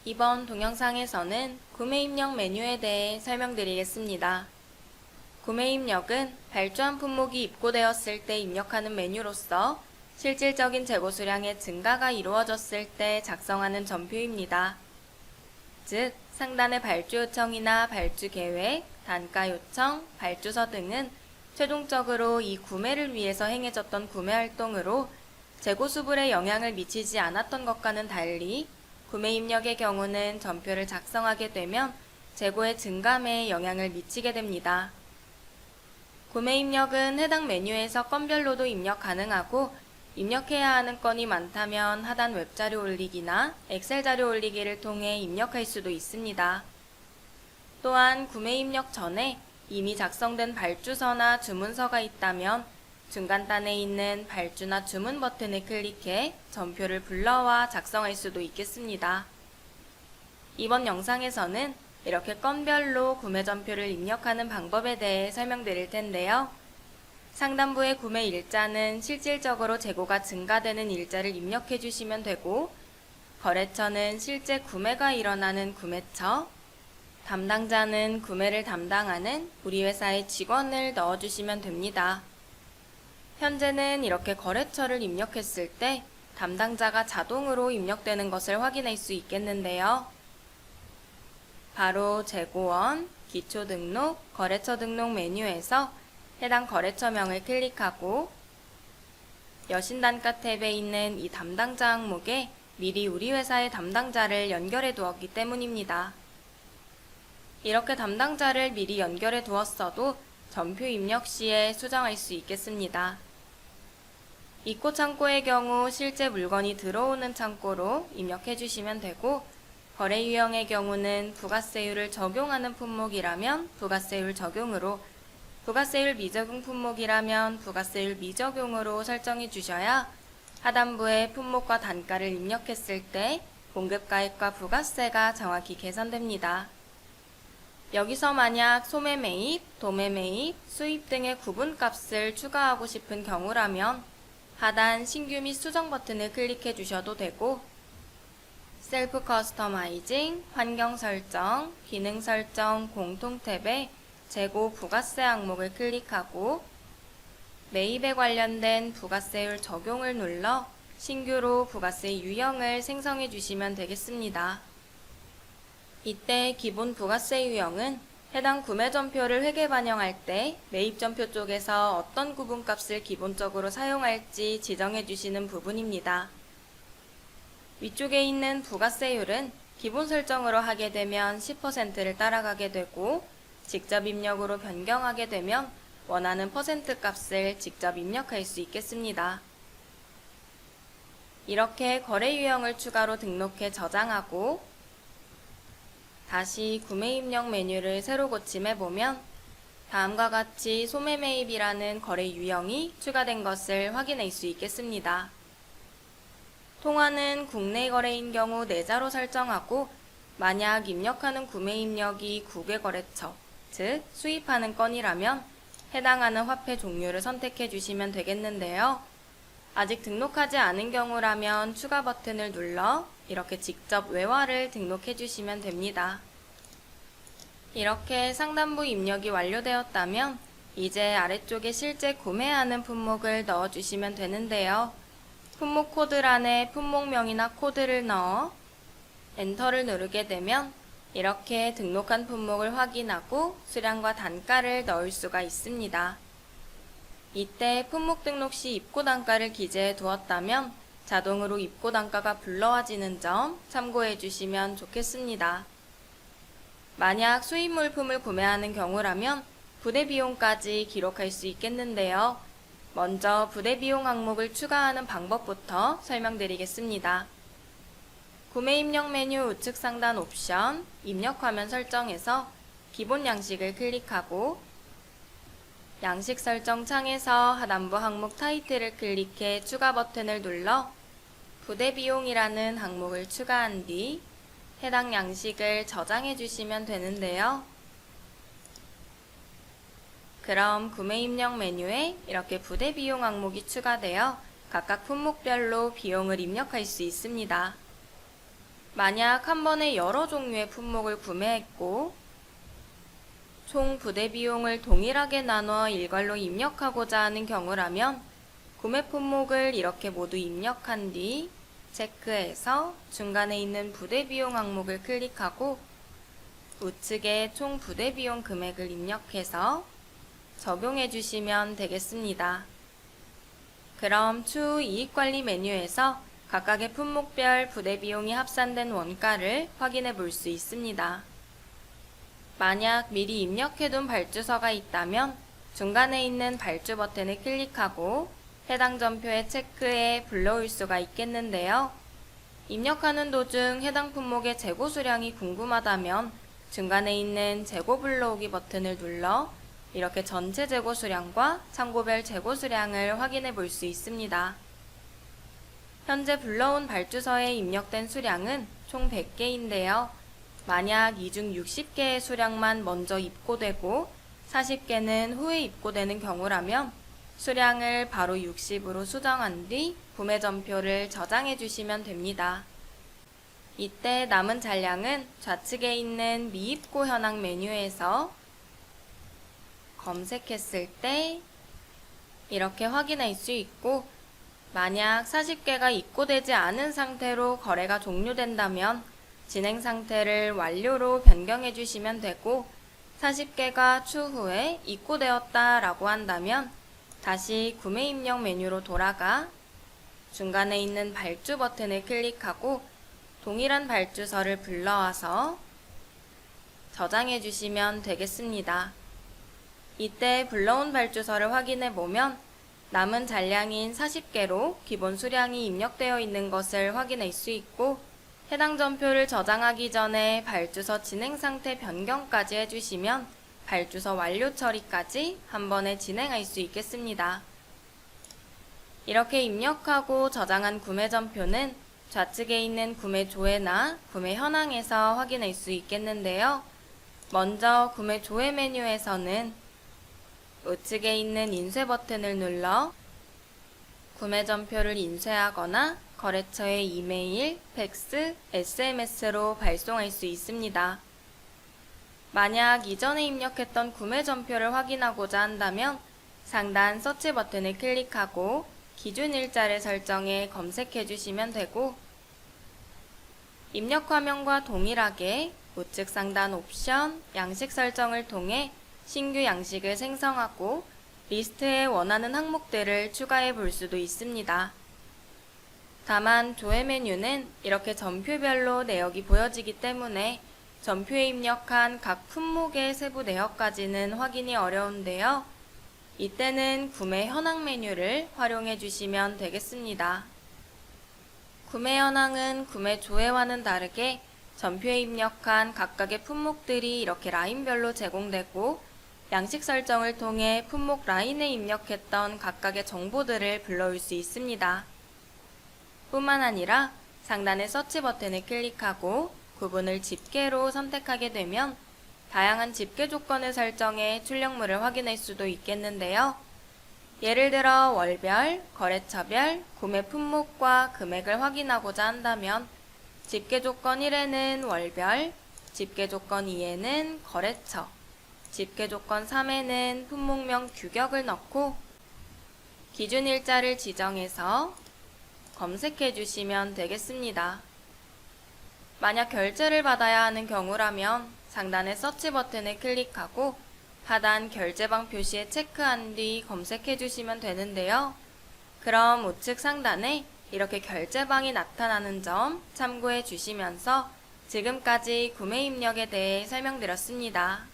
이번 동영상에서는 구매 입력 메뉴에 대해 설명드리겠습니다. 구매 입력은 발주한 품목이 입고되었을 때 입력하는 메뉴로서 실질적인 재고 수량의 증가가 이루어졌을 때 작성하는 전표입니다. 즉, 상단의 발주 요청이나 발주 계획, 단가 요청, 발주서 등은 최종적으로 이 구매를 위해서 행해졌던 구매 활동으로 재고 수불에 영향을 미치지 않았던 것과는 달리 구매 입력의 경우는 전표를 작성하게 되면 재고의 증감에 영향을 미치게 됩니다. 구매 입력은 해당 메뉴에서 건별로도 입력 가능하고 입력해야 하는 건이 많다면 하단 웹자료 올리기나 엑셀 자료 올리기를 통해 입력할 수도 있습니다. 또한 구매 입력 전에 이미 작성된 발주서나 주문서가 있다면 중간단에 있는 발주나 주문 버튼을 클릭해 전표를 불러와 작성할 수도 있겠습니다. 이번 영상에서는 이렇게 건별로 구매 전표를 입력하는 방법에 대해 설명드릴 텐데요. 상단부의 구매 일자는 실질적으로 재고가 증가되는 일자를 입력해 주시면 되고, 거래처는 실제 구매가 일어나는 구매처, 담당자는 구매를 담당하는 우리 회사의 직원을 넣어주시면 됩니다. 현재는 이렇게 거래처를 입력했을 때 담당자가 자동으로 입력되는 것을 확인할 수 있겠는데요. 바로 재고원, 기초등록, 거래처 등록 메뉴에서 해당 거래처명을 클릭하고 여신단가 탭에 있는 이 담당자 항목에 미리 우리 회사의 담당자를 연결해 두었기 때문입니다. 이렇게 담당자를 미리 연결해 두었어도 전표 입력 시에 수정할 수 있겠습니다. 입고 창고의 경우 실제 물건이 들어오는 창고로 입력해 주시면 되고, 거래 유형의 경우는 부가세율을 적용하는 품목이라면 부가세율 적용으로, 부가세율 미적용 품목이라면 부가세율 미적용으로 설정해 주셔야 하단부에 품목과 단가를 입력했을 때 공급가액과 부가세가 정확히 계산됩니다. 여기서 만약 소매 매입, 도매 매입, 수입 등의 구분값을 추가하고 싶은 경우라면 하단 신규 및 수정 버튼을 클릭해 주셔도 되고, 셀프 커스터마이징, 환경 설정, 기능 설정 공통 탭에 재고 부가세 항목을 클릭하고 매입에 관련된 부가세율 적용을 눌러 신규로 부가세 유형을 생성해 주시면 되겠습니다. 이때 기본 부가세 유형은 해당 구매 전표를 회계 반영할 때 매입 전표 쪽에서 어떤 구분값을 기본적으로 사용할지 지정해 주시는 부분입니다. 위쪽에 있는 부가세율은 기본 설정으로 하게 되면 10%를 따라가게 되고, 직접 입력으로 변경하게 되면 원하는 퍼센트 값을 직접 입력할 수 있겠습니다. 이렇게 거래 유형을 추가로 등록해 저장하고 다시 구매 입력 메뉴를 새로 고침해 보면 다음과 같이 소매 매입이라는 거래 유형이 추가된 것을 확인할 수 있겠습니다. 통화는 국내 거래인 경우 내자로 설정하고, 만약 입력하는 구매 입력이 국외 거래처, 즉 수입하는 건이라면 해당하는 화폐 종류를 선택해 주시면 되겠는데요. 아직 등록하지 않은 경우라면 추가 버튼을 눌러 이렇게 직접 외화를 등록해 주시면 됩니다. 이렇게 상단부 입력이 완료되었다면 이제 아래쪽에 실제 구매하는 품목을 넣어 주시면 되는데요. 품목 코드란에 품목명이나 코드를 넣어 엔터를 누르게 되면 이렇게 등록한 품목을 확인하고 수량과 단가를 넣을 수가 있습니다. 이때 품목 등록 시 입고 단가를 기재해 두었다면 자동으로 입고 단가가 불러와지는 점 참고해 주시면 좋겠습니다. 만약 수입 물품을 구매하는 경우라면 부대 비용까지 기록할 수 있겠는데요. 먼저 부대 비용 항목을 추가하는 방법부터 설명드리겠습니다. 구매 입력 메뉴 우측 상단 옵션, 입력 화면 설정에서 기본 양식을 클릭하고 양식 설정 창에서 하단부 항목 타이틀을 클릭해 추가 버튼을 눌러 부대 비용이라는 항목을 추가한 뒤 해당 양식을 저장해 주시면 되는데요. 그럼 구매 입력 메뉴에 이렇게 부대 비용 항목이 추가되어 각각 품목별로 비용을 입력할 수 있습니다. 만약 한 번에 여러 종류의 품목을 구매했고 총 부대 비용을 동일하게 나눠 일괄로 입력하고자 하는 경우라면 구매 품목을 이렇게 모두 입력한 뒤 체크해서 중간에 있는 부대 비용 항목을 클릭하고 우측에 총 부대 비용 금액을 입력해서 적용해 주시면 되겠습니다. 그럼 추후 이익관리 메뉴에서 각각의 품목별 부대 비용이 합산된 원가를 확인해 볼 수 있습니다. 만약 미리 입력해둔 발주서가 있다면 중간에 있는 발주 버튼을 클릭하고 해당 전표에 체크해 불러올 수가 있겠는데요. 입력하는 도중 해당 품목의 재고 수량이 궁금하다면 중간에 있는 재고 불러오기 버튼을 눌러 이렇게 전체 재고 수량과 창고별 재고 수량을 확인해 볼 수 있습니다. 현재 불러온 발주서에 입력된 수량은 총 100개인데요. 만약 이 중 60개의 수량만 먼저 입고되고 40개는 후에 입고되는 경우라면 수량을 바로 60으로 수정한 뒤 구매 전표를 저장해 주시면 됩니다. 이때 남은 잔량은 좌측에 있는 미입고 현황 메뉴에서 검색했을 때 이렇게 확인할 수 있고 만약 40개가 입고되지 않은 상태로 거래가 종료된다면 진행 상태를 완료로 변경해 주시면 되고 40개가 추후에 입고되었다 라고 한다면 다시 구매 입력 메뉴로 돌아가 중간에 있는 발주 버튼을 클릭하고 동일한 발주서를 불러와서 저장해 주시면 되겠습니다. 이때 불러온 발주서를 확인해 보면 남은 잔량인 40개로 기본 수량이 입력되어 있는 것을 확인할 수 있고 해당 전표를 저장하기 전에 발주서 진행 상태 변경까지 해주시면 발주서 완료 처리까지 한 번에 진행할 수 있겠습니다. 이렇게 입력하고 저장한 구매 전표는 좌측에 있는 구매 조회나 구매 현황에서 확인할 수 있겠는데요. 먼저 구매 조회 메뉴에서는 우측에 있는 인쇄 버튼을 눌러 구매 전표를 인쇄하거나 거래처에 이메일, 팩스, SMS로 발송할 수 있습니다. 만약 이전에 입력했던 구매 전표를 확인하고자 한다면 상단 서치 버튼을 클릭하고 기준 일자를 설정해 검색해 주시면 되고 입력 화면과 동일하게 우측 상단 옵션, 양식 설정을 통해 신규 양식을 생성하고 리스트에 원하는 항목들을 추가해 볼 수도 있습니다. 다만 조회 메뉴는 이렇게 전표별로 내역이 보여지기 때문에 전표에 입력한 각 품목의 세부 내역까지는 확인이 어려운데요. 이때는 구매 현황 메뉴를 활용해 주시면 되겠습니다. 구매 현황은 구매 조회와는 다르게 전표에 입력한 각각의 품목들이 이렇게 라인별로 제공되고 양식 설정을 통해 품목 라인에 입력했던 각각의 정보들을 불러올 수 있습니다. 뿐만 아니라 상단의 서치 버튼을 클릭하고 구분을 집계로 선택하게 되면 다양한 집계 조건을 설정해 출력물을 확인할 수도 있겠는데요. 예를 들어 월별, 거래처별, 구매 품목과 금액을 확인하고자 한다면 집계 조건 1에는 월별, 집계 조건 2에는 거래처, 집계 조건 3에는 품목명 규격을 넣고 기준 일자를 지정해서 검색해 주시면 되겠습니다. 만약 결제를 받아야 하는 경우라면 상단의 서치 버튼을 클릭하고 하단 결제방 표시에 체크한 뒤 검색해 주시면 되는데요. 그럼 우측 상단에 이렇게 결제방이 나타나는 점 참고해 주시면서 지금까지 구매 입력에 대해 설명드렸습니다.